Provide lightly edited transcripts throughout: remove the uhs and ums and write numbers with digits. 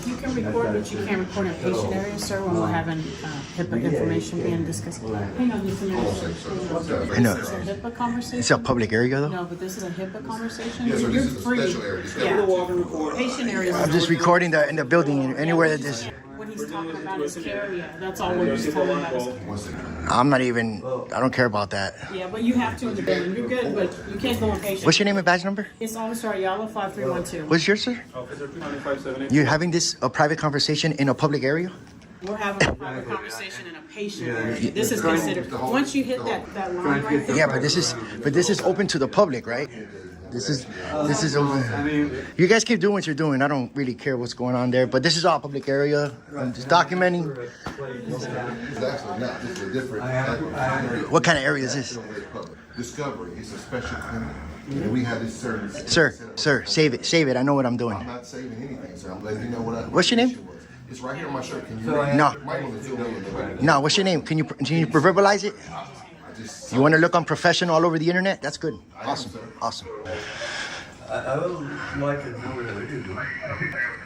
You can record, but you can't record in patient areas, sir, when we're having HIPAA information being discussed. Hang on just a minute. I know. This is a HIPAA conversation. It's a public area, though? No, but this is a HIPAA conversation. Yes, sir, You're this is a free. special area. Yeah. Patient areas. I'm just recording that in the building, anywhere that this... What he's talking about is care, yeah. That's all we're just talking about is care. I'm not even... I don't care about that. Yeah, but you have to in the building. You're good, but you can't go in patient. What's your name and badge number? It's Officer Ayala 5312. What's yours, sir? Officer 29578. You're having a private conversation in a public area? We're having a private conversation in a patient area. This is considered, once you hit that line right there. Yeah, but this is open to the public, right? This is open. You guys keep doing what you're doing. I don't really care what's going on there, but this is all public area. I'm just documenting. It's actually not. This is a different. What kind of area is this? Discovery. It's a special clinic. And we have this service. Sir, save it. I know what I'm doing. I'm not saving anything, sir. I'm letting you know what I. What's your name? It's right here on my shirt. Can you? No. Might want to zoom in. No, what's your name? Can you verbalize it? You want to look unprofessional all over the internet? That's good. Awesome. I would like to know what it is.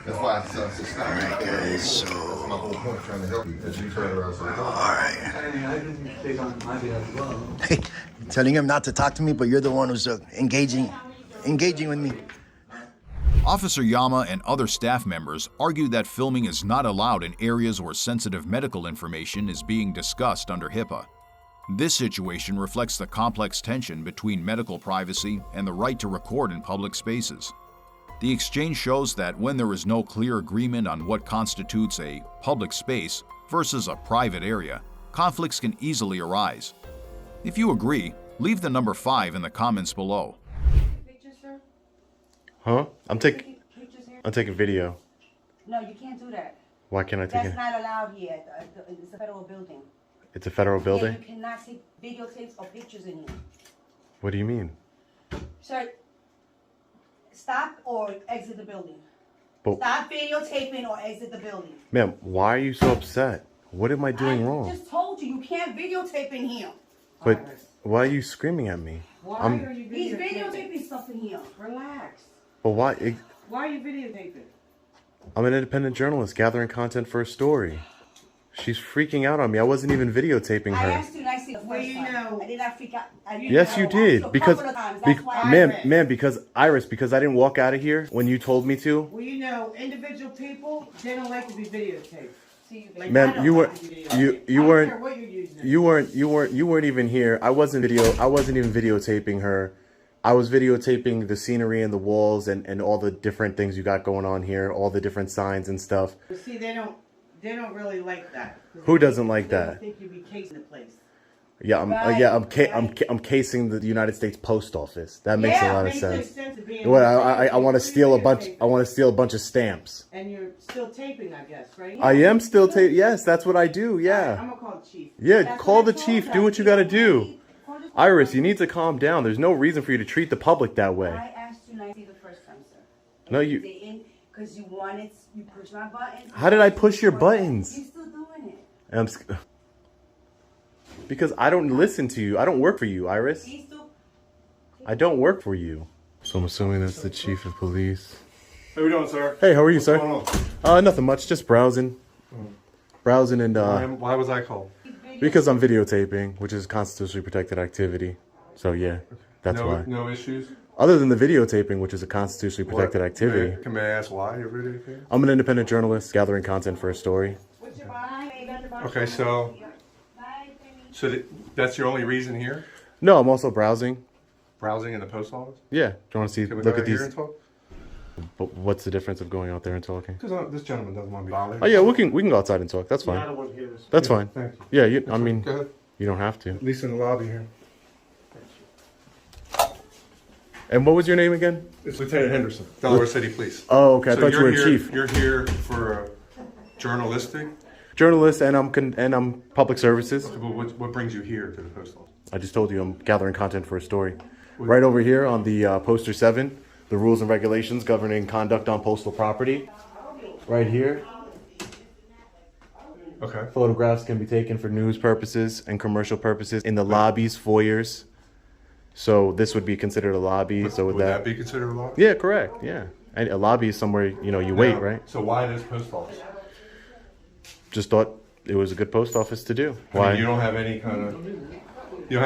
That's why I said stop. Alright, guys, so... That's my whole point, trying to help you as you turn around. Alright. I can take on my behalf as well. Hey, telling him not to talk to me, but you're the one who's engaging with me. Officer Yama and other staff members argue that filming is not allowed in areas where sensitive medical information is being discussed under HIPAA. This situation reflects the complex tension between medical privacy and the right to record in public spaces. The exchange shows that when there is no clear agreement on what constitutes a public space versus a private area, conflicts can easily arise. If you agree, leave the number 5 in the comments below. Pictures, sir? Huh? I'm taking video. No, you can't do that. Why can't I take That's it? not allowed here. It's a federal building. It's a federal building? Yeah, you cannot take videotapes or pictures in here. What do you mean? Sir, stop or exit the building. But, Stop videotaping or exit the building. ma'am, why are you so upset? What am I doing wrong? I just told you, you can't videotape in here. But why are you screaming at me? Why are you He's videotaping? videotaping stuff in here. Relax. But why? Why are you videotaping? I'm an independent journalist gathering content for a story. She's freaking out on me. I wasn't even videotaping I her. asked you nicely the first Well, you time. know- I did not freak out. Yes, you did. Because, ma'am, because Iris, I didn't walk out of here when you told me to. Well, you know, individual people, they don't like to be videotaped. Like, I Ma'am, don't you like weren't, to be videotaped. you I don't weren't, care what you're using. you weren't even here. I wasn't even videotaping her. I was videotaping the scenery and the walls and all the different things you got going on here, all the different signs and stuff. But see, they don't really like that. Who doesn't like They that? think you be casing the place. Yeah, I'm casing the United States Post Office. That makes a lot of sense. What I want to steal a bunch. I want to steal a bunch of stamps. And you're still taping, I guess, right? I am still taping. Yes, that's what I do. Yeah. I'm gonna call the chief. Yeah, That's call what the I told chief. you. Do what you got to do. Call the chief. Iris, you need to calm down. There's no reason for you to treat the public that way. I asked you nicely the first time, sir. No, you. Because you pushed my buttons. How did I push your buttons? You're still doing it. Because I don't listen to you. I don't work for you, Iris. He's still. I don't work for you. So I'm assuming that's the chief of police. How we doing, sir? Hey, how are you, What's sir? going on? Nothing much. Just browsing. Browsing and Why was I called? because I'm videotaping, which is constitutionally protected activity. So yeah, that's why. No issues? Other than the videotaping, which is a constitutionally protected activity. May I ask why you're videotaping? I'm an independent journalist gathering content for a story. Okay, so that's your only reason here? No, I'm also browsing. Browsing in the post office? Yeah. Do you want to see? Can we Look go at here these. and talk? But what's the difference of going out there and talking? Because this gentleman doesn't want to be bothered. Oh yeah, we can go outside and talk. That's fine. That's fine. Thank you. Yeah, I mean, Go ahead. you don't have to. At least in the lobby here. And what was your name again? It's Lieutenant Henderson, Delaware City Police. Oh, okay. I So thought you were a here- chief. You're here for journalistic? Journalist, and I'm public services. What brings you here to the post office? I just told you I'm gathering content for a story. Right over here on the poster 7, the rules and regulations governing conduct on postal property. Right here. Okay. Photographs can be taken for news purposes and commercial purposes in the lobbies, foyers. So this would be considered a lobby. So Would that be considered a law? Yeah, correct. Yeah. And a lobby is somewhere, you know, you wait, Now, right? So why this post office? Just thought it was a good post office to do. I Why? mean, you don't have any kind of, you're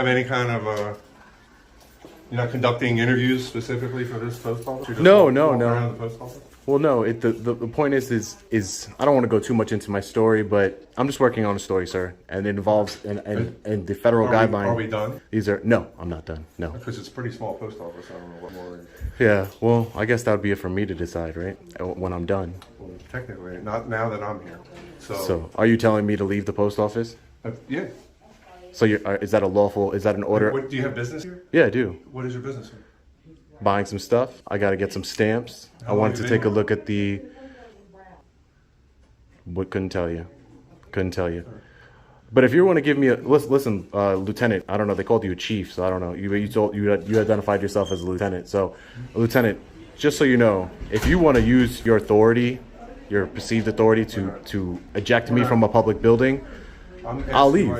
not conducting interviews specifically for this post office? You're just No, walking no, no. around the post office? Well, no. The point is I don't want to go too much into my story, but I'm just working on a story, sir, and it involves and the federal guideline. Are we done? No, I'm not done. No. Because it's a pretty small post office. I don't know what more. Yeah. Well, I guess that would be it for me to decide, right? When I'm done. Well, technically, not now that I'm here. So, are you telling me to leave the post office? Yeah. So, is that a lawful? Is that an order? What, do you have business here? Yeah, I do. What is your business here? Buying some stuff. I got to get some stamps. I long wanted you to been take a here? look at the. What? Couldn't tell you. Couldn't tell you. But if you want to give me a listen, Lieutenant. I don't know. They called you a chief, so I don't know. You identified yourself as a lieutenant. So, Lieutenant, just so you know, if you want to use your authority, your perceived authority to eject me from a public building, I'll leave.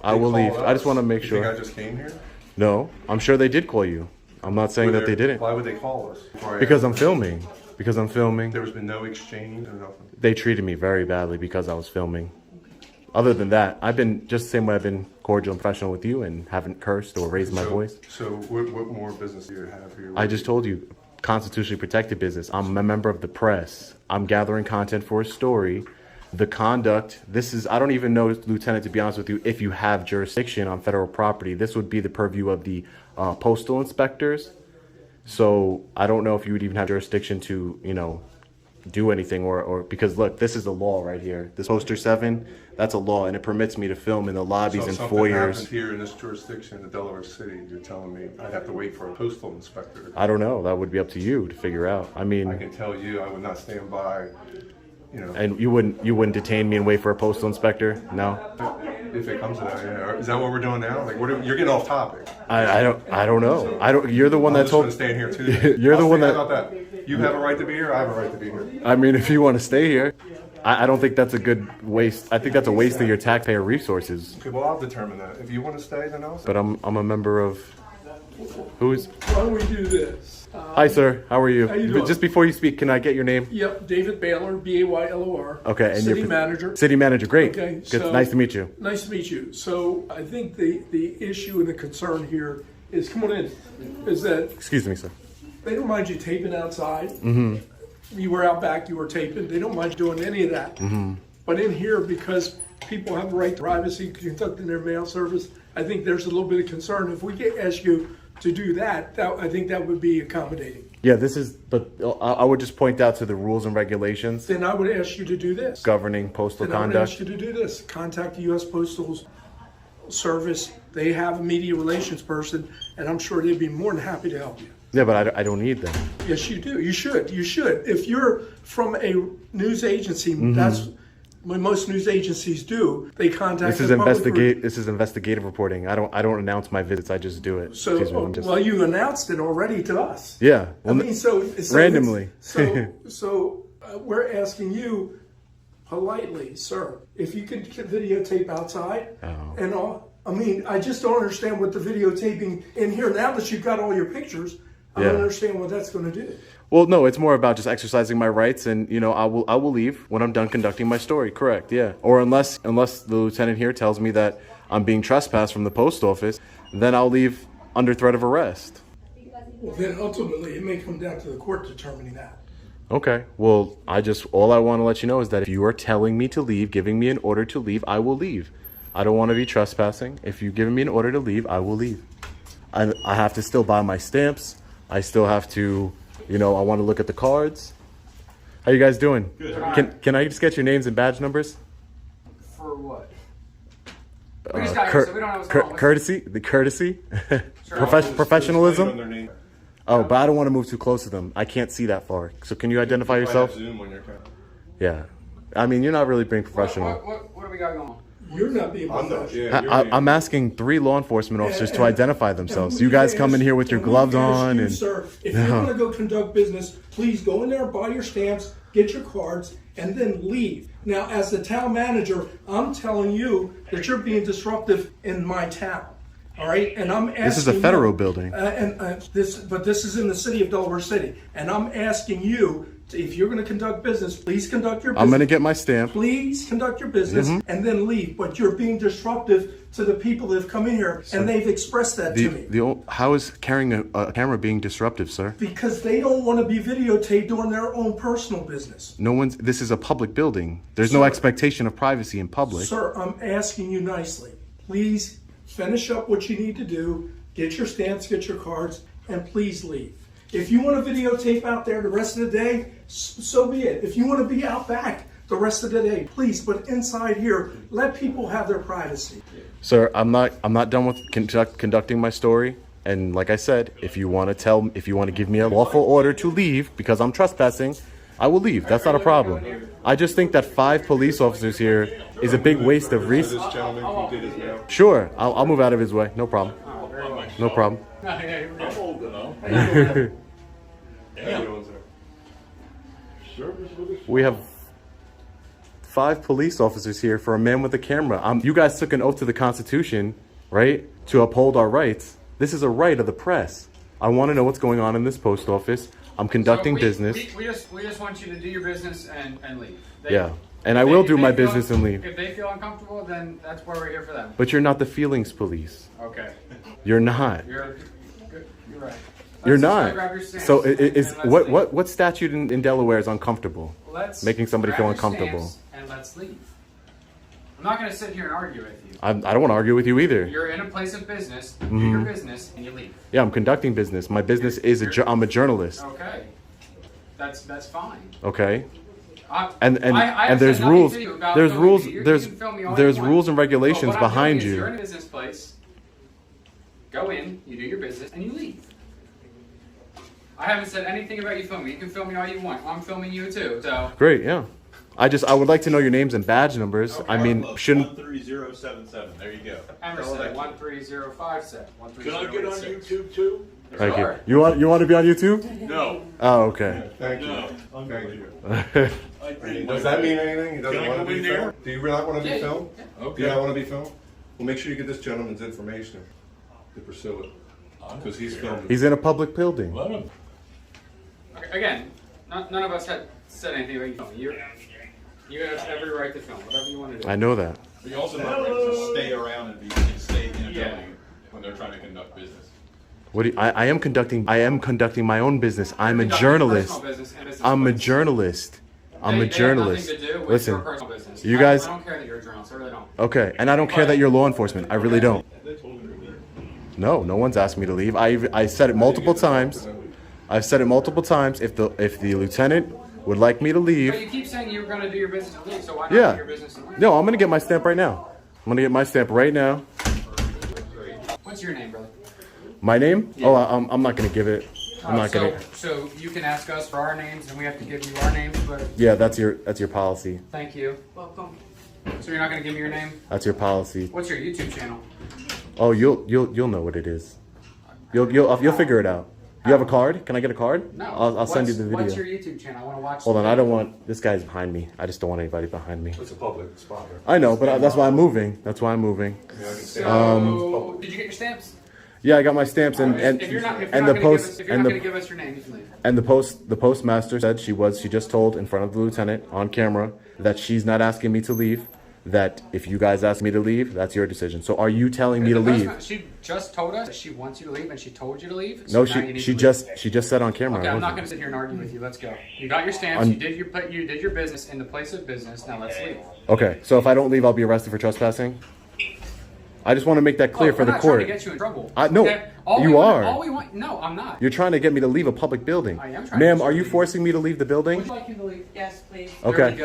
I will leave. I just want to make sure. You think I just came here? No, I'm sure they did call you. I'm not saying that they didn't. Why would they call us? Because I'm filming. Because I'm filming. There's been no exchange or nothing. They treated me very badly because I was filming. Other than that, I've been just the same way I've been cordial and professional with you and haven't cursed or raised my voice. So what more business do you have here? I just told you, constitutionally protected business. I'm a member of the press. I'm gathering content for a story. The conduct, I don't even know, Lieutenant, to be honest with you, if you have jurisdiction on federal property. This would be the purview of the postal inspectors. So I don't know if you would even have jurisdiction to, do anything or because look, this is the law right here. This poster 7, that's a law, and it permits me to film in the lobbies So and if something foyers. happened here in this jurisdiction in Delaware City, you're telling me I'd have to wait for a postal inspector? I don't know. That would be up to you to figure out. I mean, I can tell you, I would not stand by, and you wouldn't detain me and wait for a postal inspector? No. if it comes to that. Yeah. Is that what we're doing now? Like, you're getting off topic. I don't know. You're the one I'm that just told. going to stand here too. You're the one How that. about that? You have a right to be here. I have a right to be here. I mean, if you want to stay here, I don't think that's a good waste. I think that's a waste of your taxpayer resources. Okay, well, I'll determine that. If you want to stay, then I'll stay. But I'm a member of. Who's? Why don't we do this? Hi, sir. How are you? How you doing? Just before you speak, can I get your name? Yep, David Baylor, Baylor. Okay, and City you're manager. City manager. Great. Okay, Good. so- Nice to meet you. Nice to meet you. So I think the issue and the concern here is, come on in, is that Excuse me, sir. they don't mind you taping outside. Mm-hmm. You were out back, you were taping. They don't mind you doing any of that. Mm-hmm. But in here, because people have a right to privacy, conducting their mail service, I think there's a little bit of concern. If we get ask you to do that, I think that would be accommodating. Yeah, but I would just point out to the rules and regulations Then I would ask you to do this. governing postal Then I would ask conduct. you to do this. Contact the U.S. Postal Service. They have a media relations person, and I'm sure they'd be more than happy to help you. Yeah, but I don't need them. Yes, you do. You should. You should. If you're from a news agency, Mm-hmm. that's what most news agencies do. They contact This is the public. This is investigative reporting. I don't announce my visits. I just do it. So, Excuse me, I'm just- well, you announced it already to us. yeah. I mean, so randomly. So we're asking you politely, sir, if you could videotape outside and all. I mean, I just don't understand what the videotaping in here. Now that you've got all your pictures, I don't understand what that's going to do. Well, no, it's more about just exercising my rights, and I will leave when I'm done conducting my story. Correct? Yeah. Or unless the lieutenant here tells me that I'm being trespassed from the post office, then I'll leave under threat of arrest. Well, then ultimately, it may come down to the court determining that. Okay. Well, all I want to let you know is that if you are telling me to leave, giving me an order to leave, I will leave. I don't want to be trespassing. If you've given me an order to leave, I will leave. I have to still buy my stamps. I still have to, I want to look at the cards. How you guys doing? Good. Can I just get your names and badge numbers? For what? We just got here, so we don't know what's going on. Courtesy, professionalism. Oh, but I don't want to move too close to them. I can't see that far. So can you identify yourself? Zoom on your camera. Yeah. I mean, you're not really being professional. What do we got going on? You're not being professional. I'm asking 3 law enforcement officers to identify themselves. You guys come in here with your gloves on, and sir, if you're going to go conduct business, please go in there, buy your stamps, get your cards, and then leave. Now, as the town manager, I'm telling you that you're being disruptive in my town. all right? And I'm asking This is a federal you, building. But this is in the city of Delaware City, and I'm asking you, if you're going to conduct business, please conduct your business. I'm going to get my stamp. Please conduct your business and then leave. But you're being disruptive to the people that have come in here, and they've expressed that to me. How is carrying a camera being disruptive, sir? Because they don't want to be videotaped doing their own personal business. This is a public building. There's no expectation of privacy in public. Sir, I'm asking you nicely. Please finish up what you need to do, get your stamps, get your cards, and please leave. If you want to videotape out there the rest of the day, so be it. If you want to be out back the rest of the day, please. But inside here, let people have their privacy. Sir, I'm not done with conducting my story. And like I said, if you want to give me a lawful order to leave because I'm trespassing, I will leave. That's not a problem. I just think that 5 police officers here is a big waste of resources. Sure, I'll move out of his way. No problem. No problem. I'm old enough. We have 5 police officers here for a man with a camera. You guys took an oath to the Constitution, right? To uphold our rights. This is a right of the press. I want to know what's going on in this post office. I'm conducting business. We just want you to do your business and leave. And I will do my business and leave. If they feel uncomfortable, then that's why we're here for them. But you're not the feelings police. Okay. You're not. You're right. You're not. Grab your stance So what statute in Delaware is uncomfortable? Making somebody feel uncomfortable. And let's leave. I'm not going to sit here and argue with you. I don't want to argue with you either. You're in a place of business, do your business, and you leave. Yeah, I'm conducting business. My business is I'm a journalist. Okay. That's fine. Okay. And there's rules. There's rules. There's want. rules and regulations What I'm behind doing is you. You're in a business place. Go in, you do your business, and you leave. I haven't said anything about you filming. You can film me all you want. I'm filming you too. So Great. Yeah. I would like to know your names and badge numbers. Okay. I mean, shouldn't 13077. There you go. Emerson 13057. Can I get on YouTube too? Thank you. You want to be on YouTube? No. Oh, okay. Thank you. No. Thank you. Does that mean anything? He doesn't Can I want go to be in there? filmed? Do you not want to be filmed? Yeah. Okay. Do you not want to be filmed? Well, make sure you get this gentleman's information to pursue it. Because he's filming. He's in a public building. Let him. Okay, again, none of us had said anything about you filming. You have every right to film, whatever you want to do. I know that. But you also have to stay around and stay in a building when they're trying to conduct business. I am conducting my own business. I'm a journalist. I'm a journalist. I'm a journalist. Listen, you guys. I don't care that you're a journalist. I really don't. Okay, and I don't care that you're law enforcement. I really don't. No one's asked me to leave. I said it multiple times. I've said it multiple times. If the lieutenant would like me to leave. But you keep saying you were going to do your business and leave, so why not do your business and leave? No, I'm going to get my stamp right now. I'm going to get my stamp right now. What's your name, brother? My name? Yeah. Oh, I'm not going to give it. I'm not going to. So you can ask us for our names, and we have to give you our names, but. Yeah, that's your policy. Thank you. Welcome. So you're not going to give me your name? That's your policy. What's your YouTube channel? Oh, you'll know what it is. You'll figure it out. You have a card? Can I get a card? No. I'll send you the video. What's your YouTube channel? I want to watch. Hold on, I don't want this guy's behind me. I just don't want anybody behind me. It's a public spot. Right? I know, but that's why I'm moving. That's why I'm moving. So, did you get your stamps? Yeah, I got my stamps and the post if you're not going to give us your name, you can leave. And the postmaster said she just told in front of the lieutenant on camera that she's not asking me to leave. That if you guys ask me to leave, that's your decision. So are you telling me to leave? She just told us that she wants you to leave, and she told you to leave. No, so she just said on camera. Okay, I'm not going to sit here and argue with you. Let's go. You got your stamps. You did your business in the place of business. Now let's leave. Okay, so if I don't leave, I'll be arrested for trespassing. I just want to make that clear for the court. We're not trying to get you in trouble. No, okay? No, I'm not. You're trying to get me to leave a public building. I am trying. Ma'am, are you forcing me to leave the building? Would you like him to leave? Yes, please. Okay.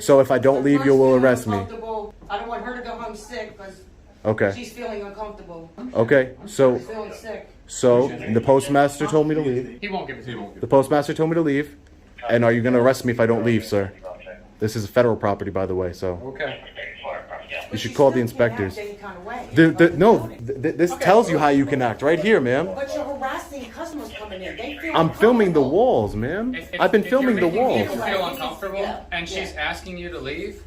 So if I don't leave, you will arrest me. I don't want her to go home sick because she's feeling uncomfortable. Okay. So She's feeling sick. So the postmaster told me to leave. He won't give it to you. The postmaster told me to leave. And are you going to arrest me if I don't leave, sir? This is federal property, by the way. So okay. You should call the inspectors. This tells you how you can act right here, ma'am. But you're harassing customers coming in. They feel I'm filming the walls, ma'am. I've been filming the walls. If you feel uncomfortable and she's asking you to leave,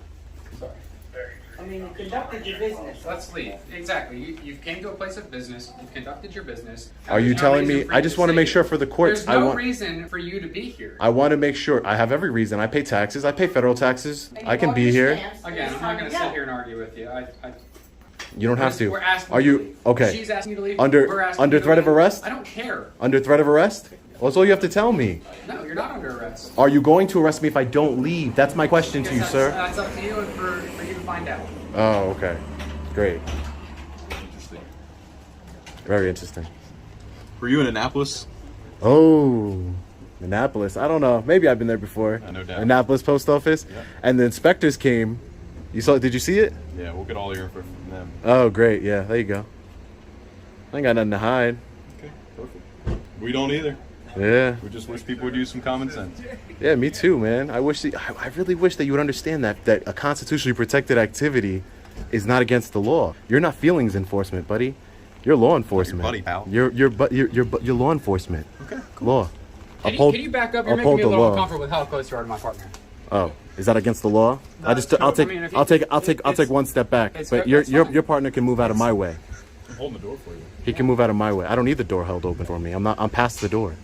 I mean, you conducted your business. Let's leave. Exactly. You've came to a place of business. You've conducted your business. Are you There's no telling reason me? for you I just to want to stay make here. sure for the courts. There's no reason for you to be here. I want to make sure. I have every reason. I pay taxes. I pay federal taxes. I can be here. Again, I'm not going to sit here and argue with you. You don't have to. We're asking Are you to you leave. okay? She's asking you to leave. Under We're asking under you to threat of leave. arrest? I don't care. Under threat of arrest? Well, that's all you have to tell me. No, you're not under arrest. Are you going to arrest me if I don't leave? That's my question to you, That's- sir. That's up to you and for you to find out. Oh, okay. Great. Interesting. Very interesting. Were you in Annapolis? Oh, Annapolis. I don't know. Maybe I've been there before. No doubt. Annapolis post office. Yep. And the inspectors came. You saw? Did you see it? Yeah, we'll get all your info from them. Oh, great. Yeah, there you go. I ain't got nothing to hide. Okay, perfect. We don't either. Yeah. We just wish people would use some common sense. Yeah, me too, man. I really wish that you would understand that a constitutionally protected activity is not against the law. You're not feelings enforcement, buddy. You're law enforcement. buddy, pal. You're law enforcement. Okay, Law. Can you back up? You're making uphold me a the little law. uncomfortable with how close you are to my partner. Oh, is that against the law? I'll take one step back. But your partner can move out of my way. I'm holding the door for you. He can move out of my way. I don't need the door held open for me. I'm past the door.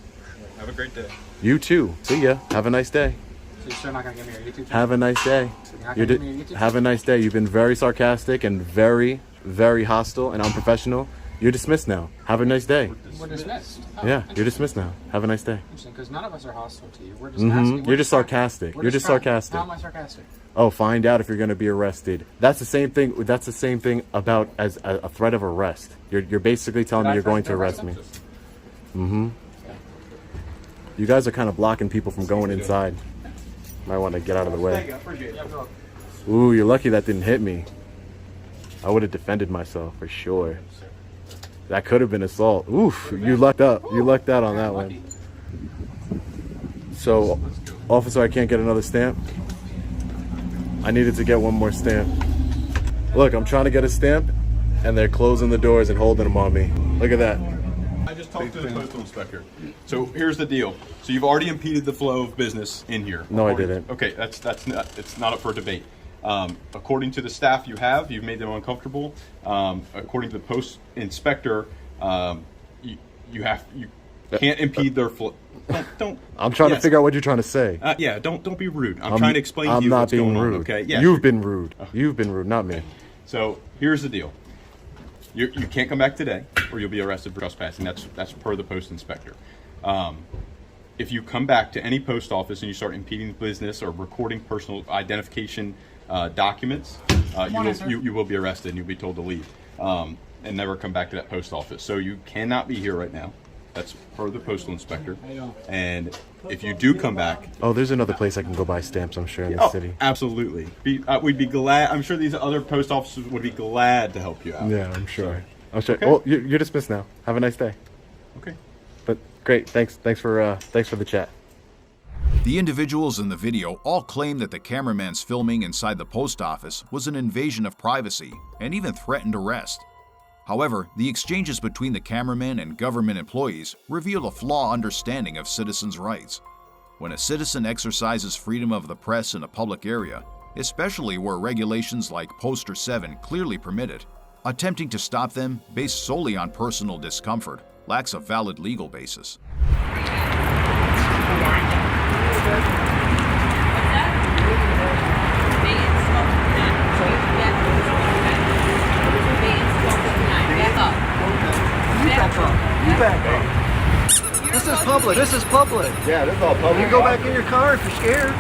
Have a great day. You too. See ya. Have a nice day. So you're still not going to give me your YouTube channel? Have a nice day. So you're not gonna give me your YouTube Have a nice day. You've been very sarcastic and very, very hostile and unprofessional. You're dismissed now. Have a nice day. We're dismissed. Oh, Yeah, you're dismissed now. Have a nice day. Interesting, because none of us are hostile to you. We're just asking. You're just sarcastic. You're just sarcastic. How am I sarcastic? Oh, find out if you're going to be arrested. That's the same thing. That's the same thing about as a threat of arrest. You're basically telling me you're going to arrest me. You guys are kind of blocking people from going inside. Might want to get out of the way. Ooh, you're lucky that didn't hit me. I would have defended myself for sure. That could have been assault. Oof, you lucked up. You lucked out on that one. So, officer, I can't get another stamp. I needed to get one more stamp. Look, I'm trying to get a stamp, and they're closing the doors and holding them on me. Look at that. I just talked to the postal inspector. So here's the deal. So you've already impeded the flow of business in here. No, I didn't. Okay, that's not, it's not up for debate. According to the staff you've made them uncomfortable. According to the post inspector, you can't impede their flow. Don't. I'm trying to figure out what you're trying to say. Yeah, don't be rude. I'm trying to explain to you not what's being going rude. on. Okay. Yeah. You've been rude. You've been rude, not me. So here's the deal. You can't come back today, or you'll be arrested for trespassing. That's per the post inspector. If you come back to any post office and you start impeding business or recording personal identification documents, you will be arrested and you'll be told to leave and never come back to that post office. So you cannot be here right now. That's per the postal inspector. And if you do come back, oh, there's another place I can go buy stamps, I'm sure, in the city. Absolutely. We'd be glad. I'm sure these other post offices would be glad to help you out. Yeah, I'm sure. I'm sure. Okay. Well, you're dismissed now. Have a nice day. Okay. But great. Thanks for the chat. The individuals in the video all claim that the cameraman's filming inside the post office was an invasion of privacy and even threatened arrest. However, the exchanges between the cameraman and government employees reveal a flawed understanding of citizens' rights. When a citizen exercises freedom of the press in a public area, especially where regulations like Poster 7 clearly permit it, attempting to stop them based solely on personal discomfort lacks a valid legal basis. This is public. This is public. Yeah, this is all public. You go back in your car if you're scared.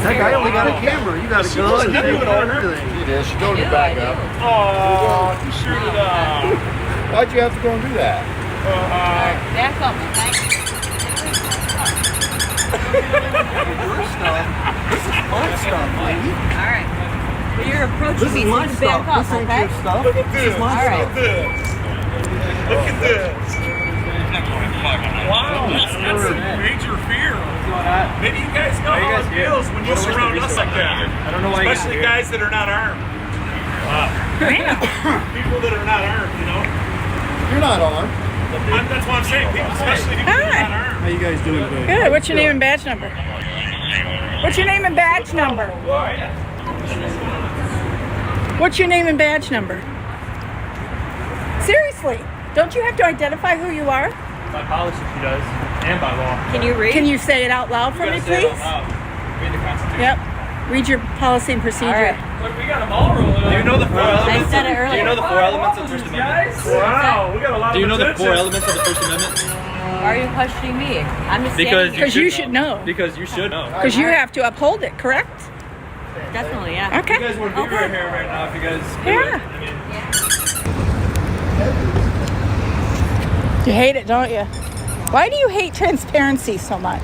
That guy only got a camera. You got a gun and everything. She did. She told me to back up. Oh, you shoot it up. Why'd you have to go and do that? Back up, okay? This is my stuff, lady. All right. But you're approaching This me, is so my you stuff. back up, This ain't okay? your stuff. Look at this. This is my All right. stuff. Look at this. Wow, that's a major fear. Maybe you guys know how it feels when you surround us like that. I don't know why. Especially guys that are not armed. People that are not armed, you know? You're not armed. That's what I'm saying. People, especially people that are not armed. How you guys doing today? Good. What's your name and badge number? What's your name and badge number? What's your name and badge number? Seriously, don't you have to identify who you are? By policy she does, and by law. Can you read? Can you say it out loud for me, please? Read the Constitution. Yep. Read your policy and procedure. Look, we got them all rolling. Do you know the four elements? I said it earlier. Do you know the four elements of the First Amendment? Wow, we got a lot of. Do you know the four elements of the First Amendment? Why are you questioning me? I'm just Because you should know. Because you should know. Because you have to uphold it, correct? Definitely, yeah. Okay. You guys would be right here right now if you guys. Yeah. You hate it, don't you? Why do you hate transparency so much?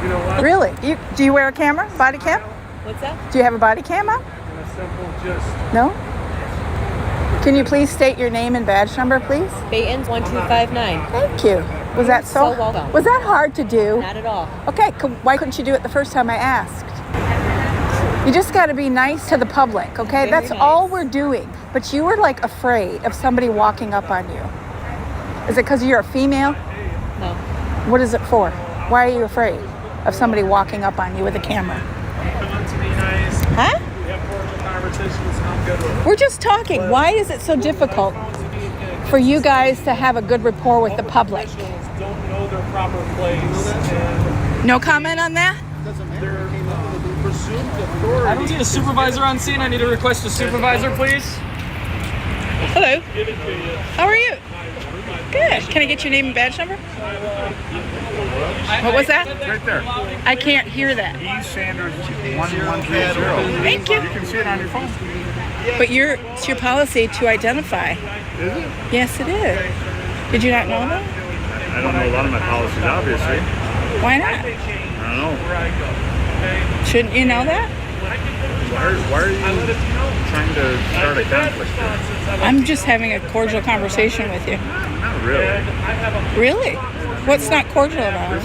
You know what? Really? Do you wear a camera? Body cam? What's that? Do you have a body cam on? A simple just. No? Can you please state your name and badge number, please? Baton's 1259. Thank you. Was that so? So well done. Was that hard to do? Not at all. Okay, why couldn't you do it the first time I asked? You just got to be nice to the public, okay? Very That's nice. all we're doing. But you were like afraid of somebody walking up on you. Is it because you're a female? No. What is it for? Why are you afraid of somebody walking up on you with a camera? To be nice. Huh? We have cordial conversations. I'm good with it. We're just talking. Why is it so difficult for you guys to have a good rapport with the public? Don't know their proper place. And No comment on that? they're presumed authority. I don't see a supervisor on scene. I need to request a supervisor, please. Hello. Give it to you. How are you? Good. Can I get your name and badge number? What was that? Right there. I can't hear that. E. Sanders 1130. Thank you. You can see it on your phone. But it's your policy to identify. Is it? Yes, it is. Did you not know that? I don't know a lot of my policies, obviously. Why not? I don't know. Shouldn't you know that? Why are you trying to start a conflict here? I'm just having a cordial conversation with you. Not really. Really? What's not cordial about it?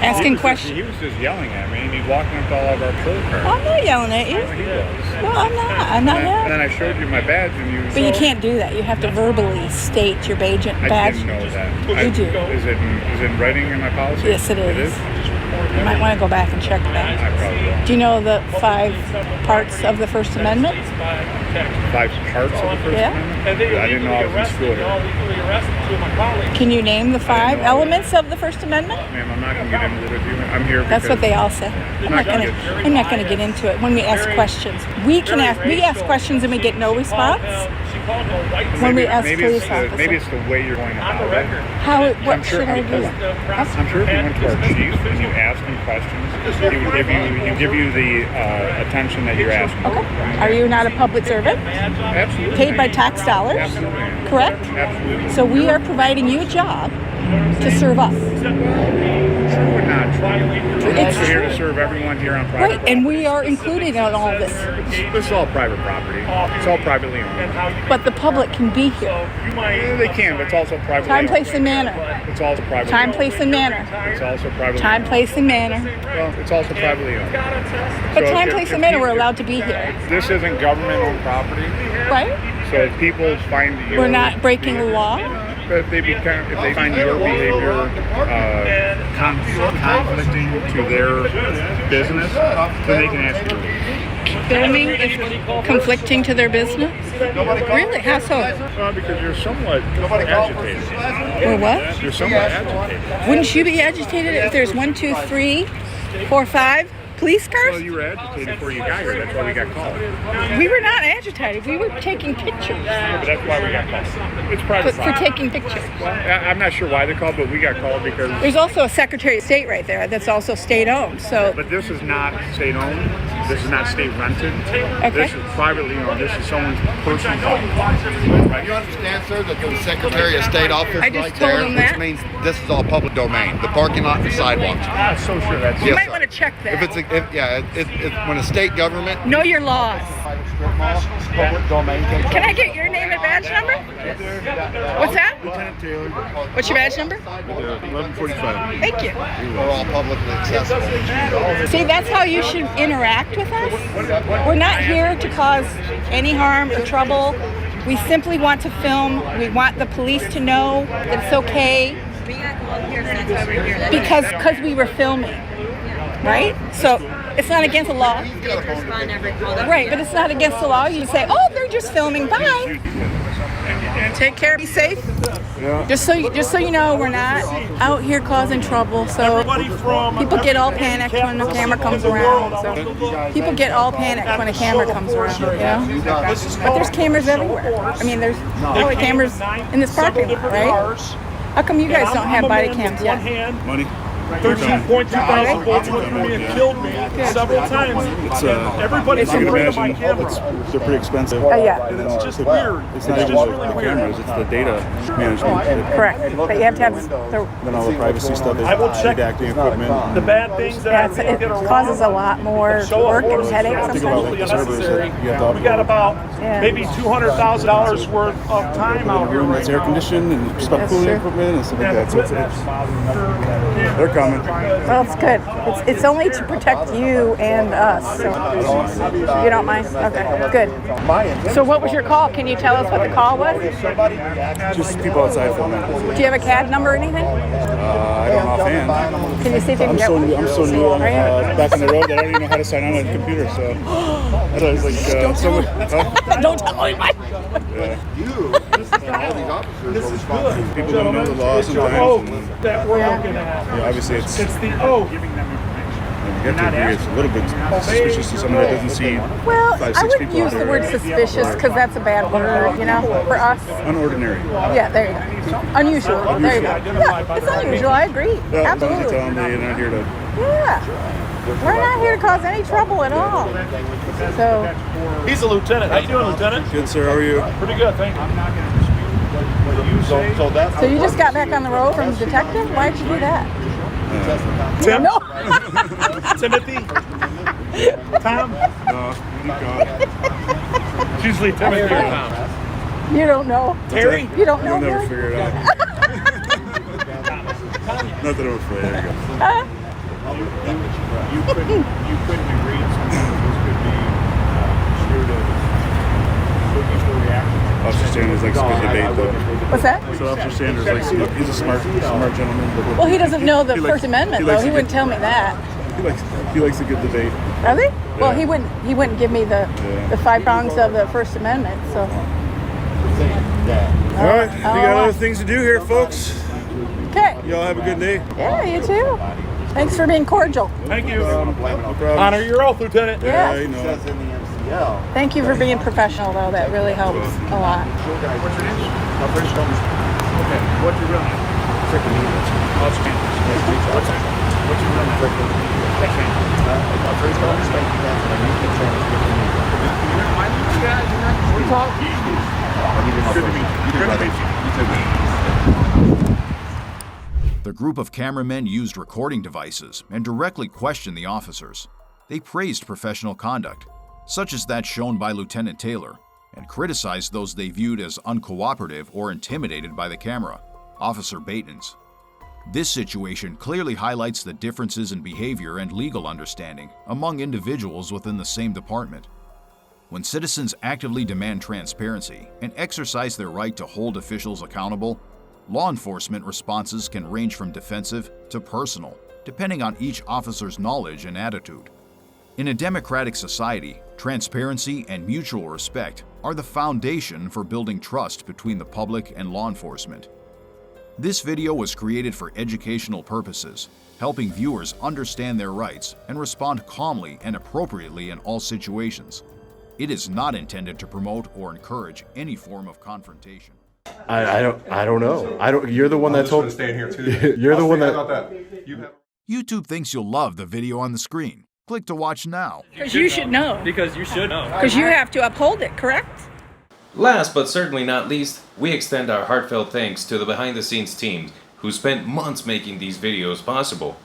Asking questions. He was just yelling at me, and he's walking up to all of our patrol cars. I'm not yelling at you. He was. No, I'm not. I'm not And yelling. then I showed you my badge, and you. But you can't do that. You have to verbally state your badge. I didn't know that. You do. Is it in writing in my policy? Yes, it is. It is? You might want to go back and check that. I probably will. Do you know the 5 parts of the First Amendment? 5 parts of the First Yeah. Amendment? I didn't know I was in school here. Can you name the 5 elements of the First Amendment? Ma'am, I'm not going to get into it with you. I'm here That's what because- they all say. I'm not going to get into it. When we ask questions, we ask questions and we get no response. When we ask police officers, maybe it's the way you're going about it. what should I do? I'm sure if you went to our chief and you asked him questions, he would give you the attention that you're asking. Okay. Are you not a public servant? Absolutely. Paid by tax dollars? Absolutely. Correct? Absolutely. So we are providing you a job to serve us. True or not true? We're It's also here to true. serve everyone here on private Right, and we are included in all this. This is all private property. It's all privately owned. But the public can be here. Yeah, they can, but it's also privately Time, owned. place, and manner. It's also privately Time, owned. place, and manner. It's also privately Time, owned. place, and manner. Well, it's also privately owned. But So time, if- place, if and manner, you- we're allowed to be here. This isn't government-owned property, Right? so if people find your We're not breaking the law. But if they find your behavior conflicting to their business, then they can ask you to leave. Filming is conflicting to their business? Really? How so? Because you're somewhat agitated. We're what? You're somewhat agitated. Wouldn't you be agitated if there's 1, 2, 3, 4, 5 police Well, cars? you were agitated before you got here. That's why we got called. We were not agitated. We were taking pictures. Yeah, but that's why we got called. It's private For property. taking pictures. I'm not sure why they called, but we got called because. There's also a Secretary of State right there that's also state-owned. So But this is not state-owned. This is not state-rented. Okay. This is privately owned. This is someone's personal property. You understand, sir, that there's a Secretary of State office I just right told there, him which that. means this is all public domain, the parking lot and the sidewalks. I'm not so sure that's you Yes, might sir. want to check that. When a state government. Know your laws. Public domain. Can I get your name and badge number? What's that? Lieutenant Taylor, What's your badge number? 1145. Thank you. We're all publicly accessible. See, that's how you should interact with us. We're not here to cause any harm or trouble. We simply want to film. We want the police to know that it's okay. Because we were filming. right? So it's not against the law. Right, but it's not against the law. You say, oh, they're just filming. Bye. Take care. Be safe. Yeah. Just so you know, we're not out here causing trouble. So people get all panicked when the camera comes around. So people get all panicked when a camera comes around. You know? But there's cameras everywhere. I mean, there's probably cameras in this parking lot, right? How come you guys don't have body cams yet? Money. 13.2 thousand volts went through me and killed me several times. It's Everybody's afraid of my camera. They're pretty expensive. Yeah. And it's just weird. It's not even the cameras, it's the data management. Correct. But you have to have Then all the privacy stuff is redacting equipment. The bad things that it causes a lot more work and headaches Think about sometimes. like the servers that you have to We got about Yeah. maybe $200,000 worth of time out here room right that's air now. conditioned and just about cooling equipment and stuff like that. So they're coming. Well, it's good. It's only to protect you and us. So you don't mind? Okay, good. So what was your call? Can you tell us what the call was? Just people outside filming. Do you have a CAD number or anything? I don't offhand. Can you see if you can I'm get so one? new. I'm so new. Back on the road that I don't even know how to sign on a computer. So I thought it was like someone. Don't tell anybody. People don't know the law sometimes. And, That we're looking at. obviously it's the O. you have to agree it's a little bit suspicious to someone that doesn't see Well, 5, 6 I wouldn't people use out the there. word suspicious because that's a bad word, you know, for us. Unordinary. Yeah, there you go. Unusual. There you go. Yeah, it's unusual. I agree. Yeah, as long as you Absolutely. tell them they're not here to. Yeah. We're not here to cause any trouble at all. So, He's a lieutenant. How you doing, lieutenant? Good, sir. How are you? Pretty good, thank you. so you just got back on the road from detective? Why'd you do that? Tim? No. Timothy? Tom? No, God. It's usually Timothy or Tom. You don't know. Terry? You don't know. You'll never Terry? figure it out. Not that I'm afraid. There you go. You couldn't agree on something. This could be sure to looking for reaction. Officer Sanders likes a good debate, though. What's that? So Officer Sanders likes he's a smart gentleman. But Well, he doesn't know the he First Amendment, he though. likes He a wouldn't good- tell me that. He likes a good debate. Does he? Well, Yeah. he wouldn't give me the 5 prongs of the First Amendment. So. All right, we got other things to do here, folks. Okay. Y'all have a good day. Yeah, you too. Thanks for being cordial. Thank you. No problem. Honor your oath, lieutenant. Yeah. You know. Thank you for being professional, though. That really helps a lot. What's your name? My friend's call me. Okay. What's your real name? What's your name? What's your real name? My friend's call me Spanky. We talk. Good to meet you. Good to meet you. You too. The group of cameramen used recording devices and directly questioned the officers. They praised professional conduct, such as that shown by Lieutenant Taylor, and criticized those they viewed as uncooperative or intimidated by the camera, Officer Bateman's. This situation clearly highlights the differences in behavior and legal understanding among individuals within the same department. When citizens actively demand transparency and exercise their right to hold officials accountable, law enforcement responses can range from defensive to personal, depending on each officer's knowledge and attitude. In a democratic society, transparency and mutual respect are the foundation for building trust between the public and law enforcement. This video was created for educational purposes, helping viewers understand their rights and respond calmly and appropriately in all situations. It is not intended to promote or encourage any form of confrontation. I don't know. You're the one that told. Stand here too. You're the one that. How about that? You have. YouTube thinks you'll love the video on the screen. Click to watch now. Because you should know. Because you should know. Because you have to uphold it, correct? Last but certainly not least, we extend our heartfelt thanks to the behind-the-scenes team who spent months making these videos possible.